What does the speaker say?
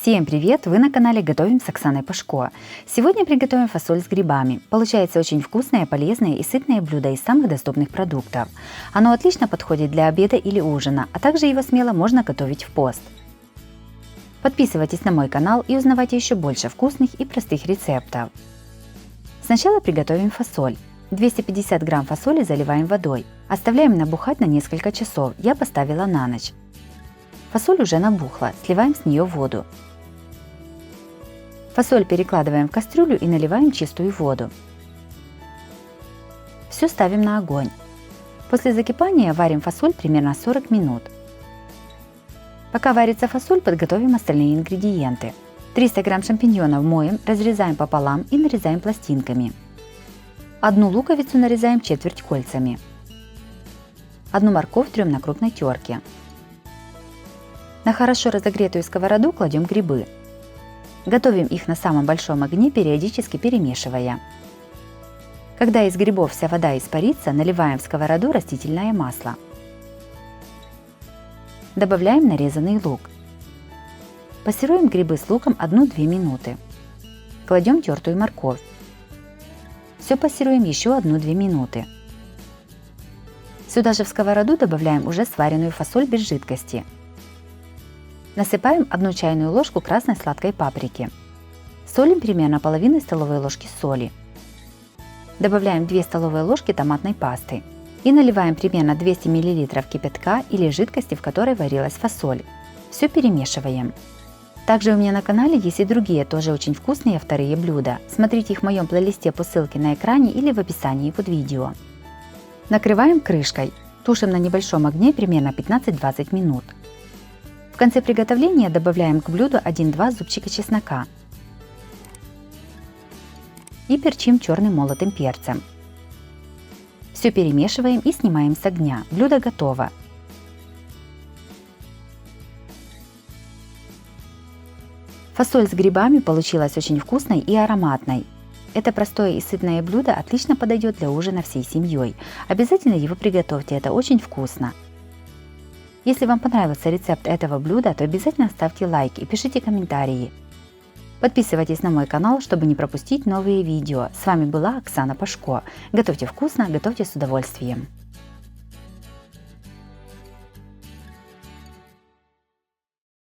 Всем привет! Вы на канале Готовим с Оксаной Пашко. Сегодня приготовим фасоль с грибами. Получается очень вкусное, полезное и сытное блюдо из самых доступных продуктов. Оно отлично подходит для обеда или ужина, а также его смело можно готовить в пост. Подписывайтесь на мой канал и узнавайте еще больше вкусных и простых рецептов. Сначала приготовим фасоль. 250 грамм фасоли заливаем водой. Оставляем набухать на несколько часов, я поставила на ночь. Фасоль уже набухла, сливаем с нее воду. Фасоль перекладываем в кастрюлю и наливаем чистую воду. Все ставим на огонь. После закипания варим фасоль примерно 40 минут. Пока варится фасоль, подготовим остальные ингредиенты. 300 грамм шампиньонов моем, разрезаем пополам и нарезаем пластинками. Одну луковицу нарезаем четверть кольцами. Одну морковь трем на крупной терке. На хорошо разогретую сковороду кладем грибы. Готовим их на самом большом огне, периодически перемешивая. Когда из грибов вся вода испарится, наливаем в сковороду растительное масло. Добавляем нарезанный лук. Пассируем грибы с луком 1-2 минуты. Кладем тертую морковь. Все пассируем еще 1-2 минуты. Сюда же в сковороду добавляем уже сваренную фасоль без жидкости. Насыпаем 1 чайную ложку красной сладкой паприки. Солим примерно половину столовой ложки соли. Добавляем 2 столовые ложки томатной пасты. И наливаем примерно 200 мл кипятка или жидкости, в которой варилась фасоль. Все перемешиваем. Также у меня на канале есть и другие тоже очень вкусные вторые блюда. Смотрите их в моем плейлисте по ссылке на экране или в описании под видео. Накрываем крышкой. Тушим на небольшом огне примерно 15-20 минут. В конце приготовления добавляем к блюду 1-2 зубчика чеснока и перчим черным молотым перцем. Все перемешиваем и снимаем с огня. Блюдо готово. Фасоль с грибами получилась очень вкусной и ароматной. Это простое и сытное блюдо отлично подойдет для ужина всей семьей. Обязательно его приготовьте, это очень вкусно. Если вам понравился рецепт этого блюда, то обязательно ставьте лайк и пишите комментарии. Подписывайтесь на мой канал, чтобы не пропустить новые видео. С вами была Оксана Пашко. Готовьте вкусно, готовьте с удовольствием.